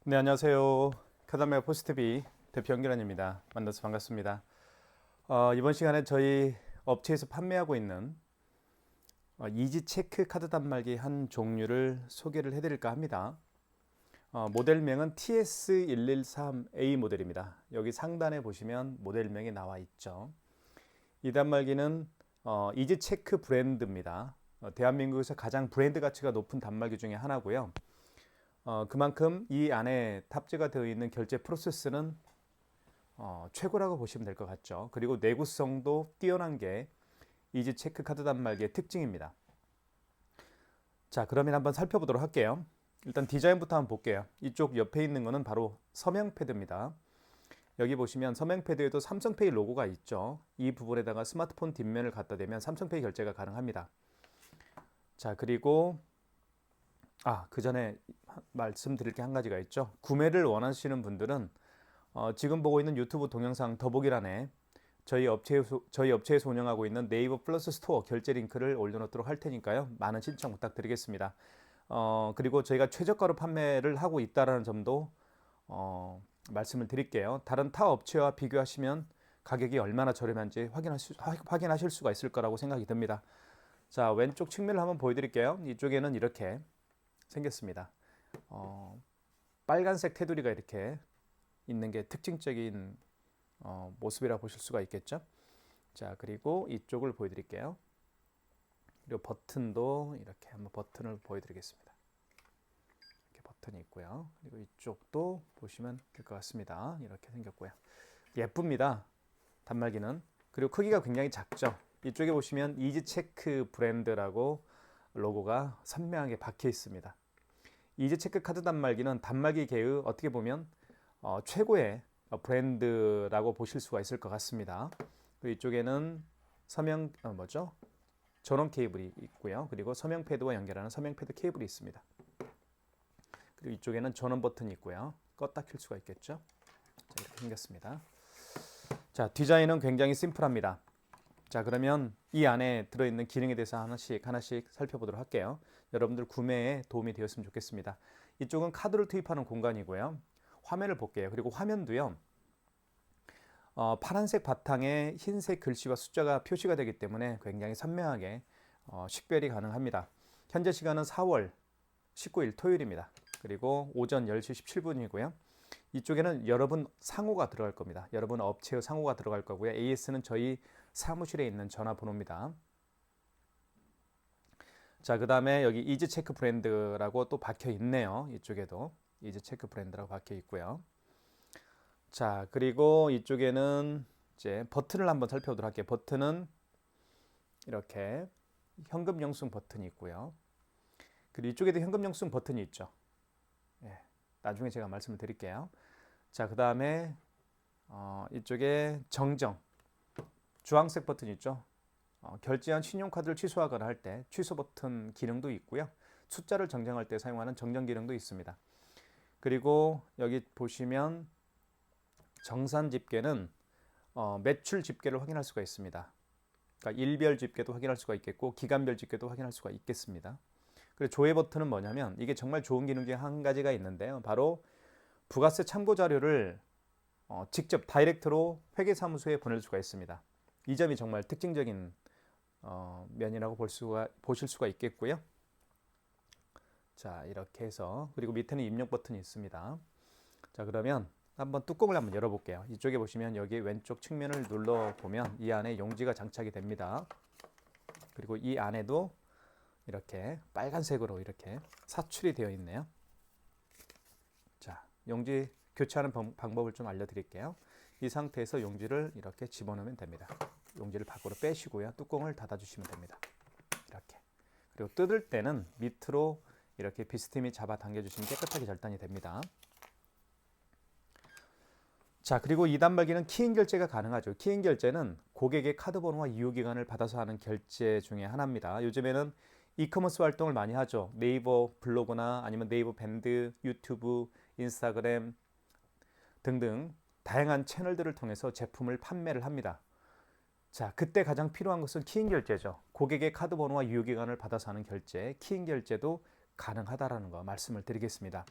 네, 안녕하세요. 카다메 포스트비 대표 연결원입니다. 만나서 반갑습니다. 이번 시간에 저희 업체에서 판매하고 있는 이지체크 카드 단말기 한 종류를 소개를 해드릴까 합니다. 모델명은 TS113A 모델입니다. 여기 상단에 보시면 모델명이 나와 있죠. 이 단말기는 이지체크 브랜드입니다. 대한민국에서 가장 브랜드 가치가 높은 단말기 중에 하나고요. 그만큼 이 안에 탑재가 되어 있는 결제 프로세스는 최고라고 보시면 될 것 같죠. 그리고 내구성도 뛰어난 게 이지 체크 카드 단말기의 특징입니다. 자, 그러면 한번 살펴보도록 할게요. 일단 디자인부터 한번 볼게요. 이쪽 옆에 있는 거는 바로 서명 패드입니다. 여기 보시면 서명 패드에도 삼성페이 로고가 있죠. 이 부분에다가 스마트폰 뒷면을 갖다 대면 삼성페이 결제가 가능합니다. 자, 그리고 그 전에 말씀드릴 게 한 가지가 있죠. 구매를 원하시는 분들은 지금 보고 있는 유튜브 동영상 더보기란에 저희 업체에서 운영하고 있는 네이버 플러스 스토어 결제 링크를 올려놓도록 할 테니까요. 많은 신청 부탁드리겠습니다. 그리고 저희가 최저가로 판매를 하고 있다는 점도 말씀을 드릴게요. 다른 타 업체와 비교하시면 가격이 얼마나 저렴한지 확인하실 수가 있을 거라고 생각이 듭니다. 자, 왼쪽 측면을 한번 보여드릴게요. 이쪽에는 이렇게 생겼습니다. 빨간색 테두리가 이렇게 있는 게 특징적인 모습이라 보실 수가 있겠죠. 자, 그리고 이쪽을 보여드릴게요. 그리고 버튼도 이렇게 한번 버튼을 보여드리겠습니다. 이렇게 버튼이 있고요. 그리고 이쪽도 보시면 될 것 같습니다. 이렇게 생겼고요. 예쁩니다. 단말기는. 그리고 크기가 굉장히 작죠. 이쪽에 보시면 이지체크 브랜드라고 로고가 선명하게 박혀 있습니다. 이지체크 카드 단말기는 단말기 계의 어떻게 보면 최고의 브랜드라고 보실 수가 있을 것 같습니다. 그리고 이쪽에는 서명 전원 케이블이 있고요. 그리고 서명 패드와 연결하는 서명 패드 케이블이 있습니다. 그리고 이쪽에는 전원 버튼이 있고요. 껐다 켤 수가 있겠죠. 자, 이렇게 생겼습니다. 자, 디자인은 굉장히 심플합니다. 자, 그러면 이 안에 들어있는 기능에 대해서 하나씩 살펴보도록 할게요. 여러분들 구매에 도움이 되었으면 좋겠습니다. 이쪽은 카드를 투입하는 공간이고요. 화면을 볼게요. 그리고 화면도요. 파란색 바탕에 흰색 글씨와 숫자가 표시가 되기 때문에 굉장히 선명하게 식별이 가능합니다. 현재 시간은 4월 19일 토요일입니다. 그리고 오전 10시 17분이고요. 이쪽에는 여러분 상호가 들어갈 겁니다. 여러분 업체의 상호가 들어갈 거고요. AS는 저희 사무실에 있는 전화번호입니다. 자, 그 다음에 여기 이지체크 브랜드라고 또 박혀 있네요. 이쪽에도 이지체크 브랜드라고 박혀 있고요. 자, 그리고 이쪽에는 이제 버튼을 한번 살펴보도록 할게요. 버튼은 이렇게 현금 영수증 버튼이 있고요. 그리고 이쪽에도 현금 영수증 버튼이 있죠. 나중에 제가 말씀을 드릴게요. 자, 그 다음에 이쪽에 정정 주황색 버튼 있죠. 결제한 신용카드를 취소하거나 할 때 취소 버튼 기능도 있고요. 숫자를 정정할 때 사용하는 정정 기능도 있습니다. 그리고 여기 보시면 정산 집계는 매출 집계를 확인할 수가 있습니다. 그러니까 일별 집계도 확인할 수가 있겠고 기간별 집계도 확인할 수가 있겠습니다. 그리고 조회 버튼은 뭐냐면 이게 정말 좋은 기능 중에 한 가지가 있는데요. 바로 부가세 참고 자료를 직접 다이렉트로 회계사무소에 보낼 수가 있습니다. 이 점이 정말 특징적인 면이라고 보실 수가 있겠고요. 자, 이렇게 해서 그리고 밑에는 입력 버튼이 있습니다. 자, 그러면 한번 뚜껑을 한번 열어볼게요. 이쪽에 보시면 여기 왼쪽 측면을 눌러보면 이 안에 용지가 장착이 됩니다. 그리고 이 안에도 이렇게 빨간색으로 이렇게 사출이 되어 있네요. 자, 용지 교체하는 방법을 좀 알려드릴게요. 이 상태에서 용지를 이렇게 집어넣으면 됩니다. 용지를 밖으로 빼시고요. 뚜껑을 닫아주시면 됩니다. 이렇게. 그리고 뜯을 때는 밑으로 이렇게 비스듬히 잡아 당겨주시면 깨끗하게 절단이 됩니다. 자, 그리고 이 단말기는 키인 결제가 가능하죠. 키인 결제는 고객의 카드 번호와 유효기간을 받아서 하는 결제 중에 하나입니다. 요즘에는 이커머스 활동을 많이 하죠. 네이버 블로그나 아니면 네이버 밴드, 유튜브, 인스타그램 등등 다양한 채널들을 통해서 제품을 판매를 합니다. 자, 그때 가장 필요한 것은 키인 결제죠. 고객의 카드 번호와 유효기간을 받아서 하는 결제, 키인 결제도 가능하다라는 거 말씀을 드리겠습니다.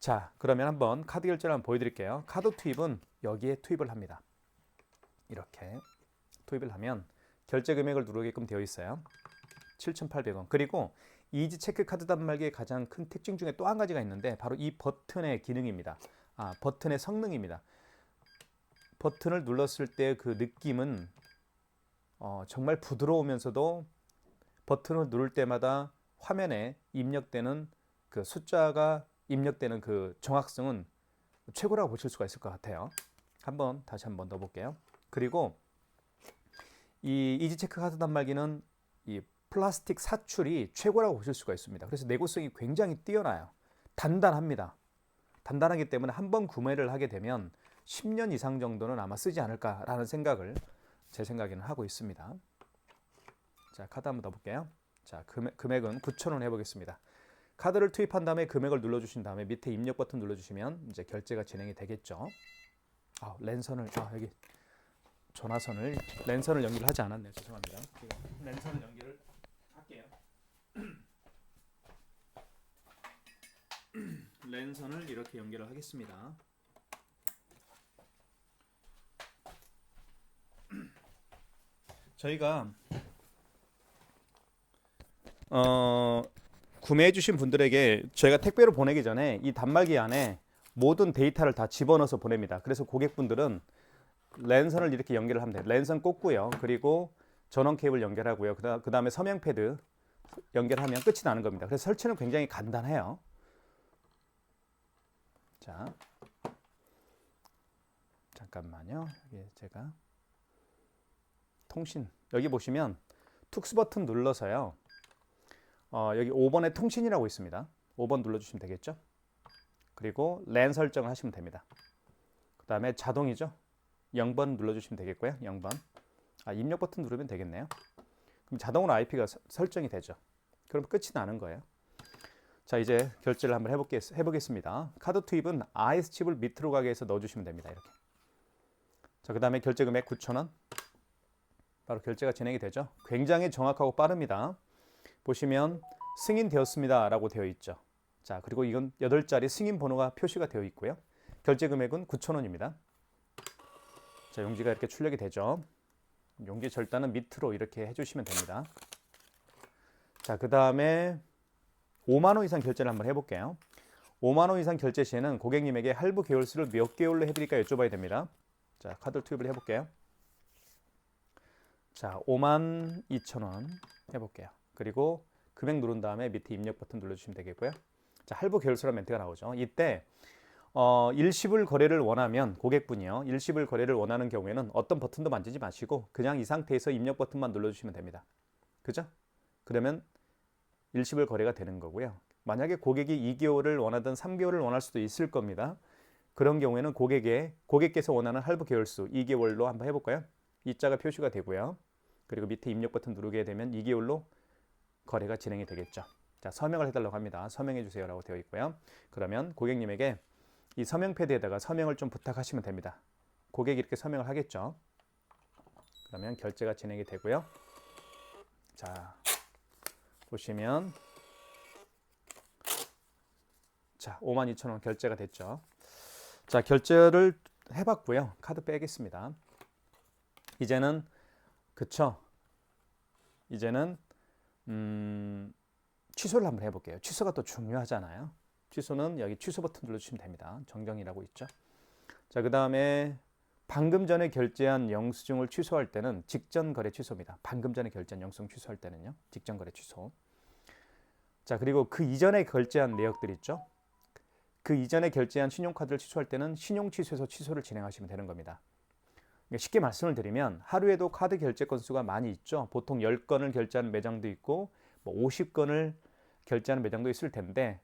자, 그러면 한번 카드 결제를 한번 보여드릴게요. 카드 투입은 여기에 투입을 합니다. 이렇게 투입을 하면 결제 금액을 누르게끔 되어 있어요. 7,800원. 그리고 이지 체크 카드 단말기의 가장 큰 특징 중에 또 한 가지가 있는데 바로 이 버튼의 기능입니다. 버튼의 성능입니다. 버튼을 눌렀을 때 그 느낌은 정말 부드러우면서도 버튼을 누를 때마다 화면에 입력되는 그 숫자가 입력되는 그 정확성은 최고라고 보실 수가 있을 것 같아요. 다시 한번 넣어볼게요. 그리고 이 이지체크 카드 단말기는 이 플라스틱 사출이 최고라고 보실 수가 있습니다. 그래서 내구성이 굉장히 뛰어나요. 단단합니다. 단단하기 때문에 한번 구매를 하게 되면 10년 이상 정도는 아마 쓰지 않을까라는 생각을 제 생각에는 하고 있습니다. 자, 카드 한번 넣어볼게요. 자, 금액은 9,000원 해보겠습니다. 카드를 투입한 다음에 금액을 눌러주신 다음에 밑에 입력 버튼 눌러주시면 이제 결제가 진행이 되겠죠. 랜선을 여기 랜선을 연결을 하지 않았네요. 죄송합니다. 랜선을 연결을 할게요. 랜선을 이렇게 연결을 하겠습니다. 저희가 구매해 주신 분들에게 저희가 택배로 보내기 전에 이 단말기 안에 모든 데이터를 다 집어넣어서 보냅니다. 그래서 고객분들은 랜선을 이렇게 연결을 하면 돼요. 랜선 꽂고요. 그리고 전원 케이블 연결하고요. 그 다음에 서명 패드 연결하면 끝이 나는 겁니다. 그래서 설치는 굉장히 간단해요. 자, 잠깐만요. 여기 제가 통신 여기 보시면 툭스 버튼 눌러서요. 여기 5번에 통신이라고 있습니다. 5번 눌러주시면 되겠죠. 그리고 랜 설정을 하시면 됩니다. 그 다음에 자동이죠. 0번 눌러주시면 되겠고요. 0번. 입력 버튼 누르면 되겠네요. 그럼 자동으로 IP가 설정이 되죠. 그럼 끝이 나는 거예요. 자, 이제 결제를 한번 해보겠습니다. 카드 투입은 IS 칩을 밑으로 가게 해서 넣어주시면 됩니다. 이렇게. 자, 그 다음에 결제 금액 9,000원. 바로 결제가 진행이 되죠. 굉장히 정확하고 빠릅니다. 보시면 승인되었습니다 라고 되어 있죠. 자, 그리고 이건 8자리 승인 번호가 표시가 되어 있고요. 결제 금액은 9,000원입니다. 자, 용지가 이렇게 출력이 되죠. 용지 절단은 밑으로 이렇게 해주시면 됩니다. 자, 그 다음에 5만 원 이상 결제를 한번 해볼게요. 5만 원 이상 결제 시에는 고객님에게 할부 계열수를 몇 개월로 해드릴까 여쭤봐야 됩니다. 자, 카드 투입을 해볼게요. 자, 52,000원 해볼게요. 그리고 금액 누른 다음에 밑에 입력 버튼 눌러주시면 되겠고요. 자, 할부 계열수란 멘트가 나오죠. 이때 일시불 거래를 원하면 고객분이요. 일시불 거래를 원하는 경우에는 어떤 버튼도 만지지 마시고 그냥 이 상태에서 입력 버튼만 눌러주시면 됩니다. 그죠? 그러면 일시불 거래가 되는 거고요. 만약에 고객이 2개월을 원하든 3개월을 원할 수도 있을 겁니다. 그런 경우에는 고객께서 원하는 할부 계열수 2개월로 한번 해볼까요? 이자가 표시가 되고요. 그리고 밑에 입력 버튼 누르게 되면 2개월로 거래가 진행이 되겠죠. 자, 서명을 해달라고 합니다. 서명해 주세요 라고 되어 있고요. 그러면 고객님에게 이 서명 패드에다가 서명을 좀 부탁하시면 됩니다. 고객이 이렇게 서명을 하겠죠. 그러면 결제가 진행이 되고요. 자, 보시면 자, 52,000원 결제가 됐죠. 자, 결제를 해봤고요. 카드 빼겠습니다. 이제는 취소를 한번 해볼게요. 취소가 또 중요하잖아요. 취소는 여기 취소 버튼 눌러주시면 됩니다. 정정이라고 있죠. 자, 그 다음에 방금 전에 결제한 영수증을 취소할 때는 직전 거래 취소입니다. 방금 전에 결제한 영수증 취소할 때는요. 직전 거래 취소. 자, 그리고 그 이전에 결제한 내역들 있죠. 그 이전에 결제한 신용카드를 취소할 때는 신용 취소에서 취소를 진행하시면 되는 겁니다. 쉽게 말씀을 드리면 하루에도 카드 결제 건수가 많이 있죠. 보통 10건을 결제하는 매장도 있고 50건을 결제하는 매장도 있을 텐데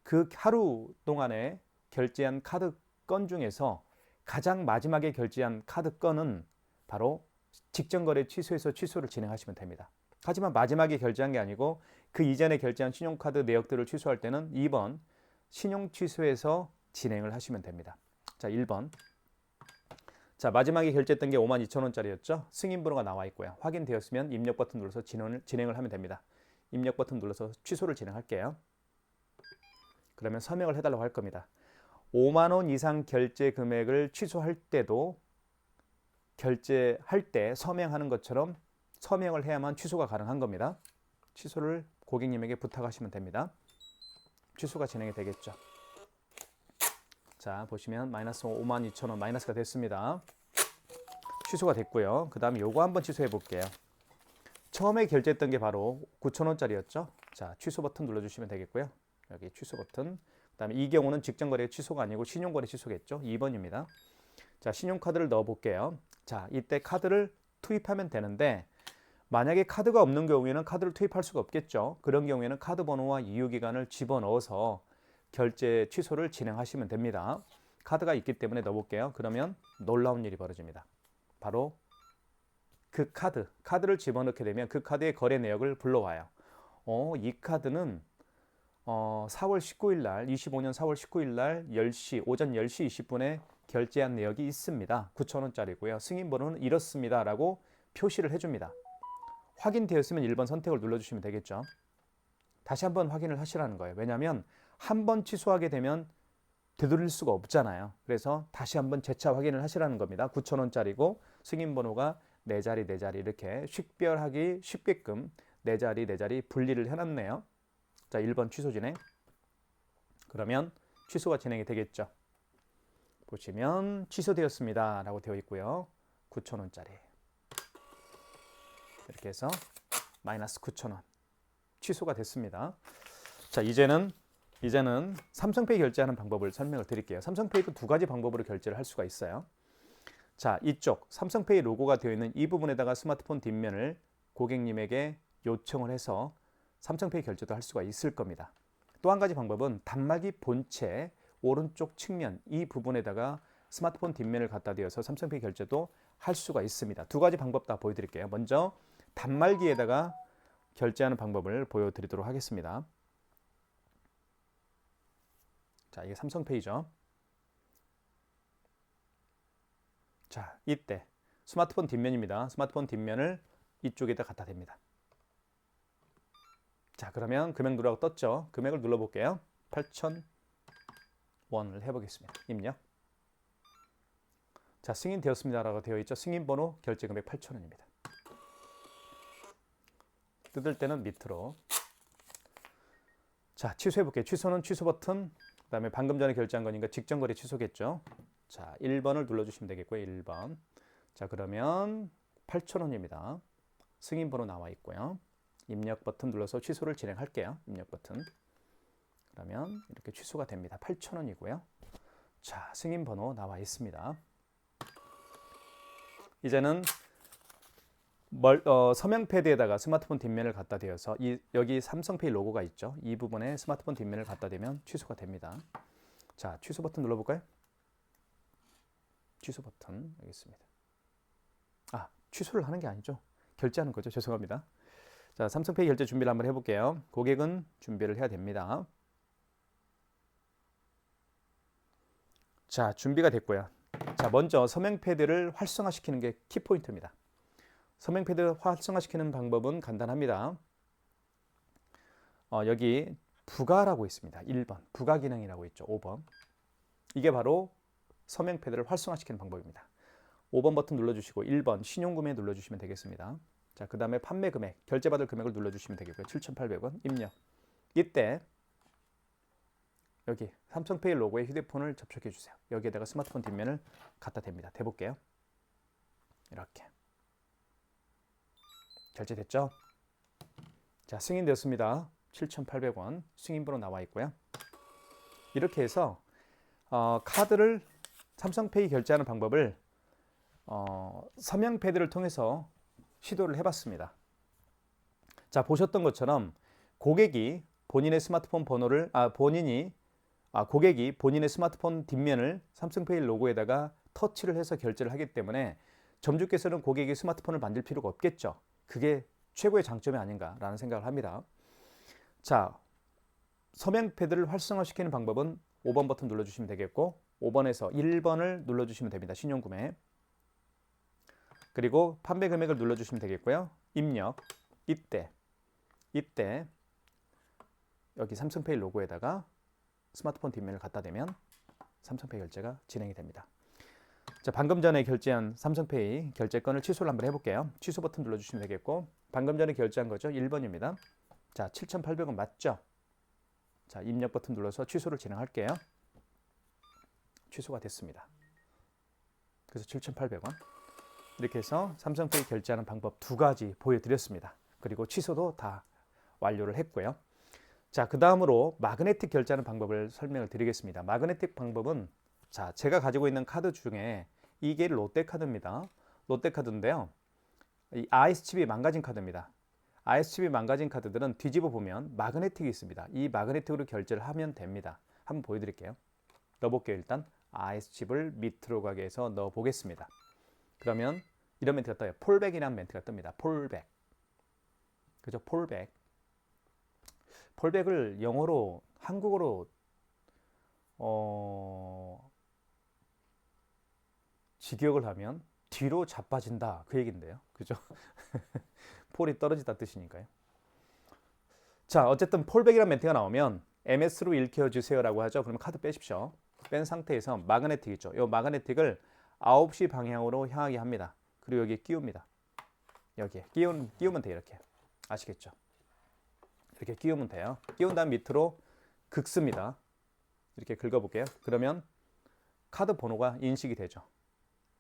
그 하루 동안에 결제한 카드 건 중에서 가장 마지막에 결제한 카드 건은 바로 직전 거래 취소에서 취소를 진행하시면 됩니다. 하지만 마지막에 결제한 게 아니고 그 이전에 결제한 신용카드 내역들을 취소할 때는 2번 신용 취소에서 진행을 하시면 됩니다. 자, 1번. 자, 마지막에 결제했던 게 52,000원짜리였죠. 승인 번호가 나와 있고요. 확인되었으면 입력 버튼 눌러서 진행을 하면 됩니다. 입력 버튼 눌러서 취소를 진행할게요. 그러면 서명을 해달라고 할 겁니다. 5만 원 이상 결제 금액을 취소할 때도 결제할 때 서명하는 것처럼 서명을 해야만 취소가 가능한 겁니다. 취소를 고객님에게 부탁하시면 됩니다. 취소가 진행이 되겠죠. 자, 보시면 마이너스 52,000원 마이너스가 됐습니다. 취소가 됐고요. 그 다음에 요거 한번 취소해 볼게요. 처음에 결제했던 게 바로 9,000원짜리였죠. 자, 취소 버튼 눌러주시면 되겠고요. 여기 취소 버튼. 그 다음에 이 경우는 직전거래 취소가 아니고 신용거래 취소겠죠. 2번입니다. 자, 신용카드를 넣어 볼게요. 자, 이때 카드를 투입하면 되는데 만약에 카드가 없는 경우에는 카드를 투입할 수가 없겠죠. 그런 경우에는 카드 번호와 이유기간을 집어넣어서 결제 취소를 진행하시면 됩니다. 카드가 있기 때문에 넣어볼게요. 그러면 놀라운 일이 벌어집니다. 바로 그 카드를 집어넣게 되면 그 카드의 거래 내역을 불러와요. 이 카드는 4월 19일 날 25년 4월 19일 날 10시 오전 10시 20분에 결제한 내역이 있습니다. 9,000원짜리고요. 승인 번호는 이렇습니다. 라고 표시를 해줍니다. 확인되었으면 1번 선택을 눌러주시면 되겠죠. 다시 한번 확인을 하시라는 거예요. 왜냐하면 한 번 취소하게 되면 되돌릴 수가 없잖아요. 그래서 다시 한번 재차 확인을 하시라는 겁니다. 9,000원짜리고 승인 번호가 4자리 4자리 이렇게 식별하기 쉽게끔 4자리 4자리 분리를 해놨네요. 자, 1번 취소 진행. 그러면 취소가 진행이 되겠죠. 보시면 취소되었습니다 라고 되어 있고요. 9,000원짜리 이렇게 해서 마이너스 9,000원 취소가 됐습니다. 자, 이제는 삼성페이 결제하는 방법을 설명을 드릴게요. 삼성페이도 두 가지 방법으로 결제를 할 수가 있어요. 자, 이쪽 삼성페이 로고가 되어 있는 이 부분에다가 스마트폰 뒷면을 고객님에게 요청을 해서 삼성페이 결제도 할 수가 있을 겁니다. 또 한 가지 방법은 단말기 본체 오른쪽 측면 이 부분에다가 스마트폰 뒷면을 갖다 대어서 삼성페이 결제도 할 수가 있습니다. 두 가지 방법 다 보여드릴게요. 먼저 단말기에다가 결제하는 방법을 보여드리도록 하겠습니다. 자, 이게 삼성페이죠. 자, 이때 스마트폰 뒷면입니다. 스마트폰 뒷면을 이쪽에다 갖다 댑니다. 자, 그러면 금액 누르라고 떴죠. 금액을 눌러볼게요. 8,000원을 해보겠습니다. 입력. 자, 승인되었습니다 라고 되어 있죠. 승인번호 결제금액 8,000원입니다. 뜯을 때는 밑으로. 자, 취소해볼게요. 취소는 취소 버튼, 그 다음에 방금 전에 결제한 거니까 직전거래 취소겠죠. 자, 1번을 눌러주시면 되겠고요. 1번. 자, 그러면 8,000원입니다. 승인번호 나와 있고요. 입력 버튼 눌러서 취소를 진행할게요. 입력 버튼. 그러면 이렇게 취소가 됩니다. 8,000원이고요. 자, 승인번호 나와 있습니다. 이제는 서명 패드에다가 스마트폰 뒷면을 갖다 대어서 여기 삼성페이 로고가 있죠. 이 부분에 스마트폰 뒷면을 갖다 대면 취소가 됩니다. 자, 취소 버튼 눌러볼까요? 취소 버튼 여기 있습니다. 아, 취소를 하는 게 아니죠. 결제하는 거죠. 죄송합니다. 자, 삼성페이 결제 준비를 한번 해볼게요. 고객은 준비를 해야 됩니다. 자, 준비가 됐고요. 자, 먼저 서명 패드를 활성화시키는 게 키포인트입니다. 서명 패드 활성화시키는 방법은 간단합니다. 여기 부가라고 있습니다. 1번 부가 기능이라고 있죠. 5번 이게 바로 서명 패드를 활성화시키는 방법입니다. 5번 버튼 눌러주시고 1번 신용구매 눌러주시면 되겠습니다. 자, 그 다음에 판매 금액, 결제받을 금액을 눌러주시면 되겠고요. 7,800원 입력. 이때 여기 삼성페이 로고에 휴대폰을 접촉해 주세요. 여기에다가 스마트폰 뒷면을 갖다 댑니다. 대볼게요. 이렇게 결제됐죠? 자, 승인되었습니다. 7,800원 승인번호 나와 있고요. 이렇게 해서 카드를 삼성페이 결제하는 방법을 서명 패드를 통해서 시도를 해봤습니다. 자, 보셨던 것처럼 고객이 본인의 스마트폰 번호를 고객이 본인의 스마트폰 뒷면을 삼성페이 로고에다가 터치를 해서 결제를 하기 때문에 점주께서는 고객이 스마트폰을 만질 필요가 없겠죠. 그게 최고의 장점이 아닌가라는 생각을 합니다. 자, 서명 패드를 활성화시키는 방법은 5번 버튼 눌러주시면 되겠고 5번에서 1번을 눌러주시면 됩니다. 신용구매. 그리고 판매 금액을 눌러주시면 되겠고요. 입력. 이때 여기 삼성페이 로고에다가 스마트폰 뒷면을 갖다 대면 삼성페이 결제가 진행이 됩니다. 자, 방금 전에 결제한 삼성페이 결제 건을 취소를 한번 해볼게요. 취소 버튼 눌러주시면 되겠고, 방금 전에 결제한 거죠. 1번입니다. 자, 7,800원 맞죠? 자, 입력 버튼 눌러서 취소를 진행할게요. 취소가 됐습니다. 그래서 7,800원. 이렇게 해서 삼성페이 결제하는 방법 2가지 보여드렸습니다. 그리고 취소도 다 완료를 했고요. 자, 그 다음으로 마그네틱 결제하는 방법을 설명을 드리겠습니다. 마그네틱 방법은, 자, 제가 가지고 있는 카드 중에 이게 롯데카드입니다. 롯데카드인데요. 이 IS칩이 망가진 카드입니다. IS칩이 망가진 카드들은 뒤집어 보면 마그네틱이 있습니다. 이 마그네틱으로 결제를 하면 됩니다. 한번 보여드릴게요. 넣어볼게요. 일단 IS칩을 밑으로 가게 해서 넣어보겠습니다. 그러면 이런 멘트가 떠요. 폴백이라는 멘트가 뜹니다. 폴백. 그죠? 폴백. 폴백을 영어로, 한국어로 직역을 하면 뒤로 자빠진다, 그 얘기인데요. 그죠? 폴이 떨어지다 뜻이니까요. 자, 어쨌든 폴백이라는 멘트가 나오면 MS로 읽혀주세요라고 하죠. 그러면 카드 빼십시오. 뺀 상태에서 마그네틱 있죠. 이 마그네틱을 9시 방향으로 향하게 합니다. 그리고 여기에 끼웁니다. 여기에 끼우면 돼요. 이렇게. 아시겠죠? 이렇게 끼우면 돼요. 끼운 다음 밑으로 긁습니다. 이렇게 긁어볼게요. 그러면 카드 번호가 인식이 되죠.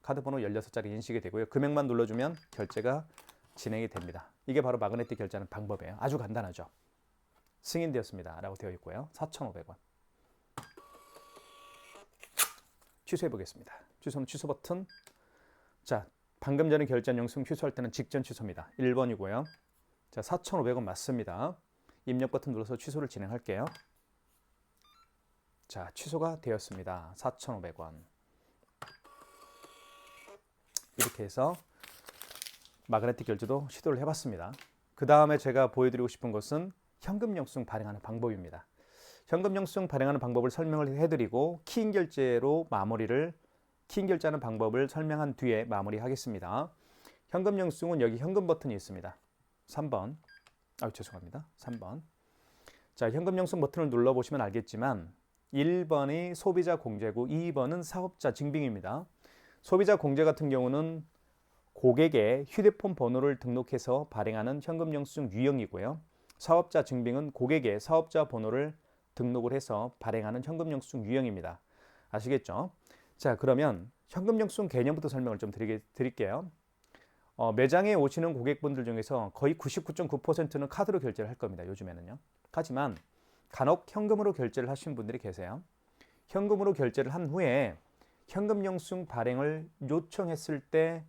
카드 번호 16자리 인식이 되고요. 금액만 눌러주면 결제가 진행이 됩니다. 이게 바로 마그네틱 결제하는 방법이에요. 아주 간단하죠. 승인되었습니다 라고 되어 있고요. 4,500원. 취소해 보겠습니다. 취소는 취소 버튼. 자, 방금 전에 결제한 영수증 취소할 때는 직전 취소입니다. 1번이고요. 자, 4,500원 맞습니다. 입력 버튼 눌러서 취소를 진행할게요. 자, 취소가 되었습니다. 4,500원. 이렇게 해서 마그네틱 결제도 시도를 해봤습니다. 그 다음에 제가 보여드리고 싶은 것은 현금 영수증 발행하는 방법입니다. 현금 영수증 발행하는 방법을 설명을 해드리고 키인 결제로 키인 결제하는 방법을 설명한 뒤에 마무리하겠습니다. 현금 영수증은 여기 현금 버튼이 있습니다. 3번. 죄송합니다. 3번. 자, 현금 영수증 버튼을 눌러보시면 알겠지만 1번이 소비자 공제고 2번은 사업자 증빙입니다. 소비자 공제 같은 경우는 고객의 휴대폰 번호를 등록해서 발행하는 현금 영수증 유형이고요. 사업자 증빙은 고객의 사업자 번호를 등록을 해서 발행하는 현금 영수증 유형입니다. 아시겠죠? 자, 그러면 현금 영수증 개념부터 설명을 좀 드릴게요. 매장에 오시는 고객분들 중에서 거의 99.9%는 카드로 결제를 할 겁니다. 요즘에는요. 하지만 간혹 현금으로 결제를 하신 분들이 계세요. 현금으로 결제를 한 후에 현금 영수증 발행을 요청했을 때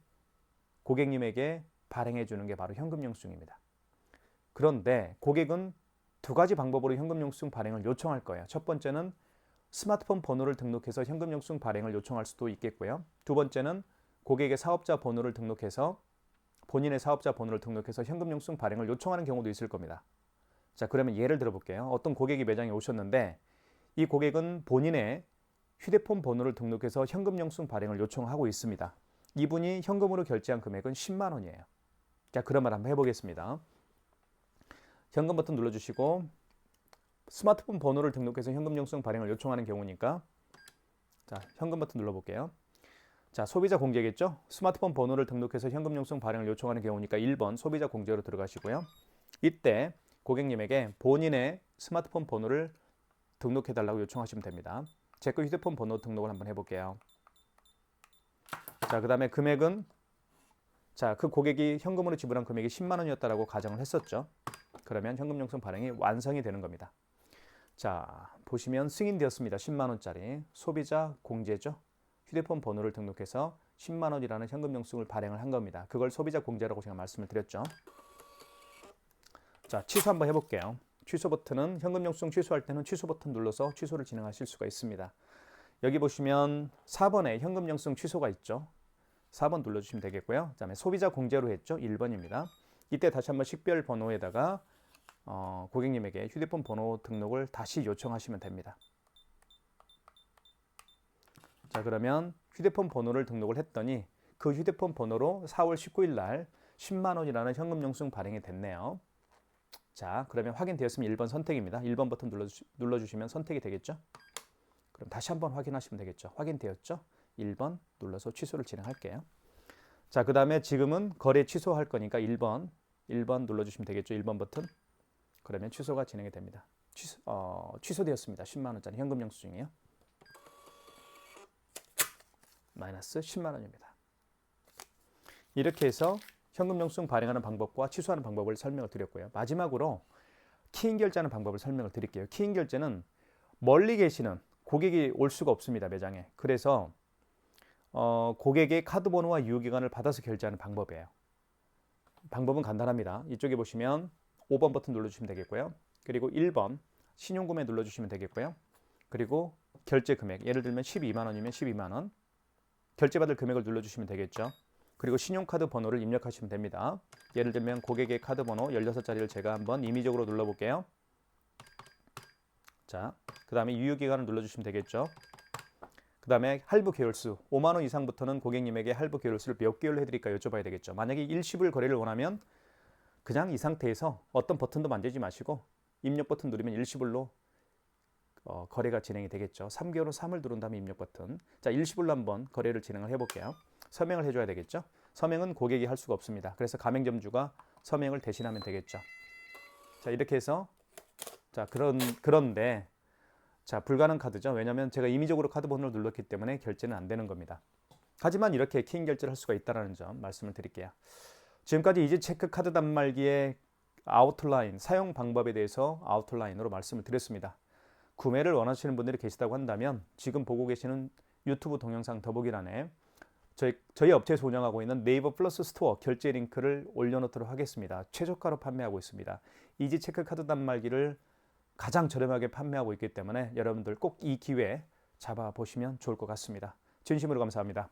고객님에게 발행해 주는 게 바로 현금 영수증입니다. 그런데 고객은 2가지 방법으로 현금 영수증 발행을 요청할 거예요. 첫 번째는 스마트폰 번호를 등록해서 현금 영수증 발행을 요청할 수도 있겠고요. 2번째는 고객의 사업자 번호를 등록해서 본인의 사업자 번호를 등록해서 현금 영수증 발행을 요청하는 경우도 있을 겁니다. 자, 그러면 예를 들어 볼게요. 어떤 고객이 매장에 오셨는데 이 고객은 본인의 휴대폰 번호를 등록해서 현금 영수증 발행을 요청하고 있습니다. 이분이 현금으로 결제한 금액은 10만 원이에요. 자, 그런 말 한번 해보겠습니다. 현금 버튼 눌러주시고 스마트폰 번호를 등록해서 현금 영수증 발행을 요청하는 경우니까 자, 현금 버튼 눌러볼게요. 자, 소비자 공제겠죠? 스마트폰 번호를 등록해서 현금 영수증 발행을 요청하는 경우니까 1번 소비자 공제로 들어가시고요. 이때 고객님에게 본인의 스마트폰 번호를 등록해달라고 요청하시면 됩니다. 제 거 휴대폰 번호 등록을 한번 해볼게요. 자, 그 다음에 금액은 자, 그 고객이 현금으로 지불한 금액이 10만 원이었다라고 가정을 했었죠. 그러면 현금 영수증 발행이 완성이 되는 겁니다. 자, 보시면 승인되었습니다. 10만 원짜리 소비자 공제죠. 휴대폰 번호를 등록해서 10만 원이라는 현금 영수증을 발행을 한 겁니다. 그걸 소비자 공제라고 제가 말씀을 드렸죠. 자, 취소 한번 해볼게요. 취소 버튼은 현금 영수증 취소할 때는 취소 버튼 눌러서 취소를 진행하실 수가 있습니다. 여기 보시면 4번에 현금 영수증 취소가 있죠. 4번 눌러주시면 되겠고요. 그 다음에 소비자 공제로 했죠. 1번입니다. 이때 다시 한번 식별 번호에다가 고객님에게 휴대폰 번호 등록을 다시 요청하시면 됩니다. 자, 그러면 휴대폰 번호를 등록을 했더니 그 휴대폰 번호로 4월 19일 날 10만 원이라는 현금 영수증 발행이 됐네요. 자, 그러면 확인되었으면 1번 선택입니다. 1번 버튼 눌러주시면 선택이 되겠죠. 그럼 다시 한번 확인하시면 되겠죠. 확인되었죠? 1번 눌러서 취소를 진행할게요. 자, 그 다음에 지금은 거래 취소할 거니까 1번 눌러주시면 되겠죠. 1번 버튼. 그러면 취소가 진행이 됩니다. 취소되었습니다. 10만 원짜리 현금 영수증이요. 마이너스 10만 원입니다. 이렇게 해서 현금 영수증 발행하는 방법과 취소하는 방법을 설명을 드렸고요. 마지막으로 키인 결제하는 방법을 설명을 드릴게요. 키인 결제는 멀리 계시는 고객이 올 수가 없습니다. 매장에. 그래서 고객의 카드 번호와 유효기간을 받아서 결제하는 방법이에요. 방법은 간단합니다. 이쪽에 보시면 5번 버튼 눌러주시면 되겠고요. 그리고 1번 신용구매 눌러주시면 되겠고요. 그리고 결제 금액, 예를 들면 12만 원이면 12만 원, 결제받을 금액을 눌러주시면 되겠죠. 그리고 신용카드 번호를 입력하시면 됩니다. 예를 들면 고객의 카드 번호 16자리를 제가 한번 임의적으로 눌러볼게요. 자, 그 다음에 유효기간을 눌러주시면 되겠죠. 그 다음에 할부 계열수 5만 원 이상부터는 고객님에게 할부 계열수를 몇 개월로 해드릴까 여쭤봐야 되겠죠. 만약에 일시불 거래를 원하면 그냥 이 상태에서 어떤 버튼도 만지지 마시고 입력 버튼 누르면 일시불로 거래가 진행이 되겠죠. 3개월은 3을 누른 다음에 입력 버튼. 자, 일시불로 한번 거래를 진행을 해볼게요. 서명을 해줘야 되겠죠. 서명은 고객이 할 수가 없습니다. 그래서 가맹점주가 서명을 대신하면 되겠죠. 자, 이렇게 해서 자, 그런데 자, 불가능 카드죠. 왜냐하면 제가 임의적으로 카드 번호를 눌렀기 때문에 결제는 안 되는 겁니다. 하지만 이렇게 키인 결제를 할 수가 있다는 점 말씀을 드릴게요. 지금까지 이지체크 카드 단말기의 아웃라인, 사용 방법에 대해서 아웃라인으로 말씀을 드렸습니다. 구매를 원하시는 분들이 계시다고 한다면 지금 보고 계시는 유튜브 동영상 더보기란에 저희 업체에서 운영하고 있는 네이버 플러스 스토어 결제 링크를 올려놓도록 하겠습니다. 최저가로 판매하고 있습니다. 이지체크 카드 단말기를 가장 저렴하게 판매하고 있기 때문에 여러분들 꼭 이 기회 잡아보시면 좋을 것 같습니다. 진심으로 감사합니다.